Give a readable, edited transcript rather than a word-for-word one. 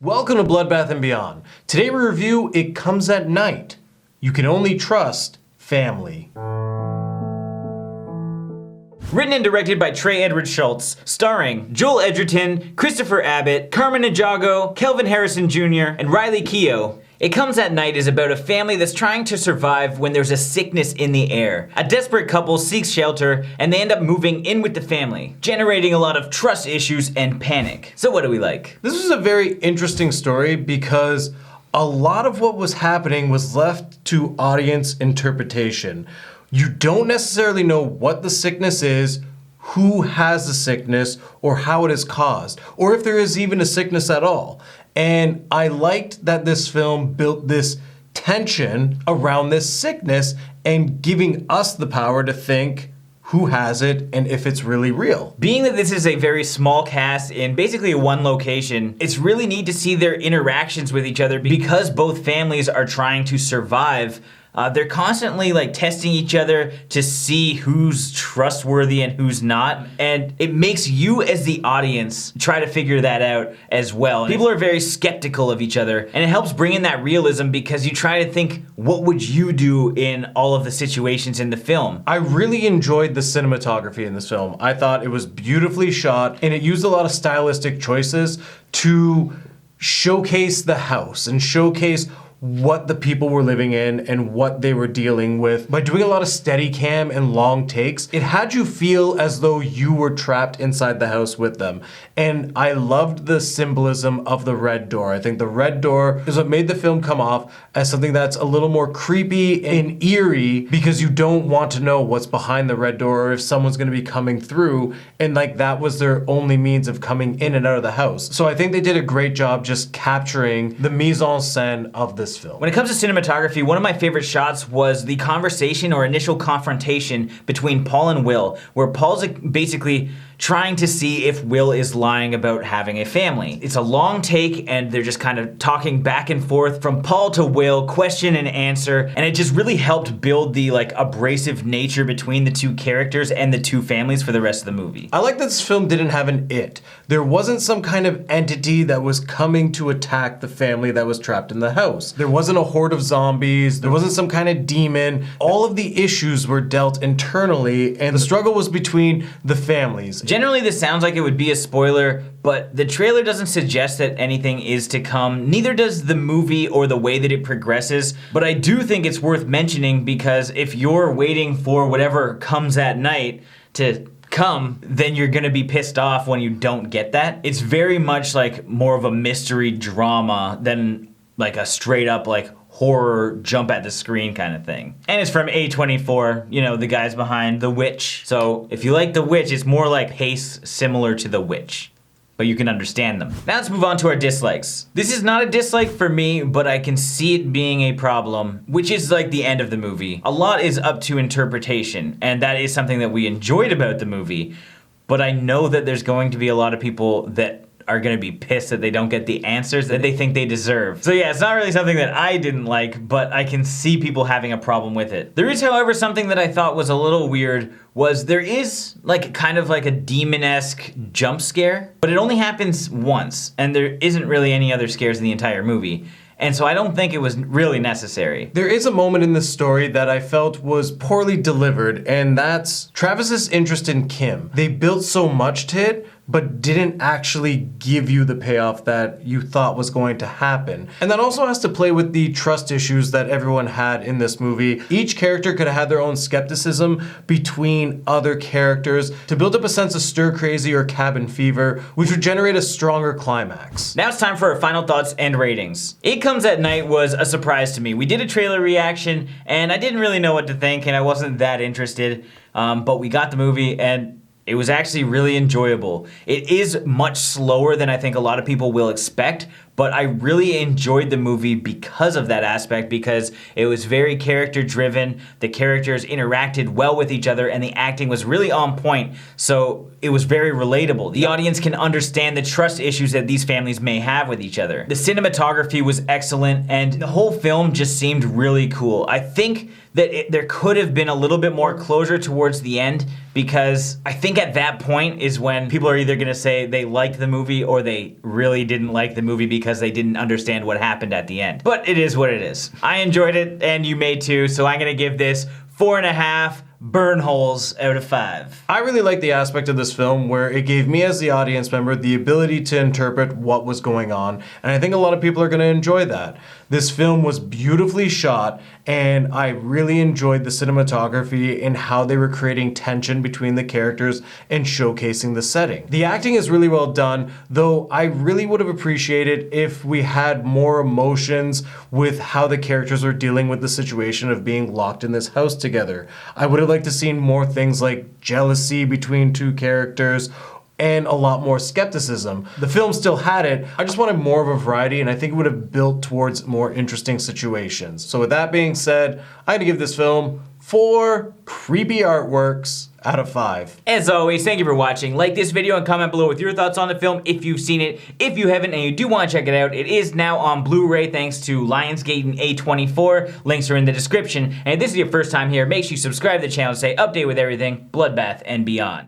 Welcome to Bloodbath and Beyond. Today we review It Comes at Night. You Can Only Trust Family. Written and directed by Trey Edward Shults, starring Joel Edgerton, Christopher Abbott, Carmen Ejogo, Kelvin Harrison Jr., and Riley Keough. It Comes at Night is about a family that's trying to survive when there's a sickness in the air. A desperate couple seeks shelter, and they end up moving in with the family, generating a lot of trust issues and panic. So what do we like? This was a very interesting story because a lot of what was happening was left to audience interpretation. You don't necessarily know what the sickness is, who has the sickness, or how it is caused, or if there is even a sickness at all. And I liked that this film built this tension around this sickness and giving us the power to think who has it and if it's really real. Being that this is a very small cast in basically one location, it's really neat to see their interactions with each other because both families are trying to survive. They're constantly testing each other to see who's trustworthy and who's not, and it makes you as the audience try to figure that out as well. People are very skeptical of each other, and it helps bring in that realism because you try to think, what would you do in all of the situations in the film? I really enjoyed the cinematography in this film. I thought it was beautifully shot, and it used a lot of stylistic choices to showcase the house and showcase what the people were living in and what they were dealing with. By doing a lot of steady cam and long takes, it had you feel as though you were trapped inside the house with them. And I loved the symbolism of the red door. I think the red door is what made the film come off as something that's a little more creepy and eerie because you don't want to know what's behind the red door or if someone's gonna be coming through, and that was their only means of coming in and out of the house. So I think they did a great job just capturing the mise en scène of this film. When it comes to cinematography, one of my favorite shots was the conversation or initial confrontation between Paul and Will, where Paul's basically trying to see if Will is lying about having a family. It's a long take and they're just kind of talking back and forth from Paul to Will, question and answer, and it just really helped build the abrasive nature between the two characters and the two families for the rest of the movie. I like that this film didn't have an it. There wasn't some kind of entity that was coming to attack the family that was trapped in the house. There wasn't a horde of zombies, there wasn't some kind of demon. All of the issues were dealt internally and the struggle was between the families. Generally, this sounds like it would be a spoiler, but the trailer doesn't suggest that anything is to come. Neither does the movie or the way that it progresses, but I do think it's worth mentioning because if you're waiting for whatever comes at night to come, then you're gonna be pissed off when you don't get that. It's very much more of a mystery drama than a straight up horror jump at the screen kind of thing. And it's from A24, the guys behind The Witch. So if you like The Witch, it's more pace similar to The Witch, but you can understand them. Now let's move on to our dislikes. This is not a dislike for me, but I can see it being a problem, which is the end of the movie. A lot is up to interpretation, and that is something that we enjoyed about the movie, but I know that there's going to be a lot of people that are gonna be pissed that they don't get the answers that they think they deserve. So yeah, it's not really something that I didn't like, but I can see people having a problem with it. There is, however, something that I thought was a little weird, was there is kind of a demon-esque jump scare, but it only happens once, and there isn't really any other scares in the entire movie. And so I don't think it was really necessary. There is a moment in this story that I felt was poorly delivered, and that's Travis's interest in Kim. They built so much to it, but didn't actually give you the payoff that you thought was going to happen. And that also has to play with the trust issues that everyone had in this movie. Each character could have had their own skepticism between other characters to build up a sense of stir crazy or cabin fever, which would generate a stronger climax. Now it's time for our final thoughts and ratings. It Comes at Night was a surprise to me. We did a trailer reaction and I didn't really know what to think and I wasn't that interested, but we got the movie and it was actually really enjoyable. It is much slower than I think a lot of people will expect, but I really enjoyed the movie because of that aspect, because it was very character driven, the characters interacted well with each other, and the acting was really on point, so it was very relatable. The audience can understand the trust issues that these families may have with each other. The cinematography was excellent, and the whole film just seemed really cool. I think that there could have been a little bit more closure towards the end, because I think at that point is when people are either gonna say they liked the movie or they really didn't like the movie, because because they didn't understand what happened at the end. But it is what it is. I enjoyed it, and you may too, so I'm gonna give this 4.5 burn holes out of 5. I really like the aspect of this film where it gave me as the audience member the ability to interpret what was going on, and I think a lot of people are going to enjoy that. This film was beautifully shot, and I really enjoyed the cinematography and how they were creating tension between the characters and showcasing the setting. The acting is really well done, though I really would have appreciated if we had more emotions with how the characters were dealing with the situation of being locked in this house together. I would have liked to see more things like jealousy between two characters and a lot more skepticism. The film still had it, I just wanted more of a variety, and I think it would have built towards more interesting situations. So with that being said, I'm gonna give this film 4 creepy artworks out of 5. As always, thank you for watching. Like this video and comment below with your thoughts on the film if you've seen it. If you haven't and you do want to check it out, it is now on Blu-ray thanks to Lionsgate and A24. Links are in the description. And if this is your first time here, make sure you subscribe to the channel to stay updated with everything Bloodbath and beyond.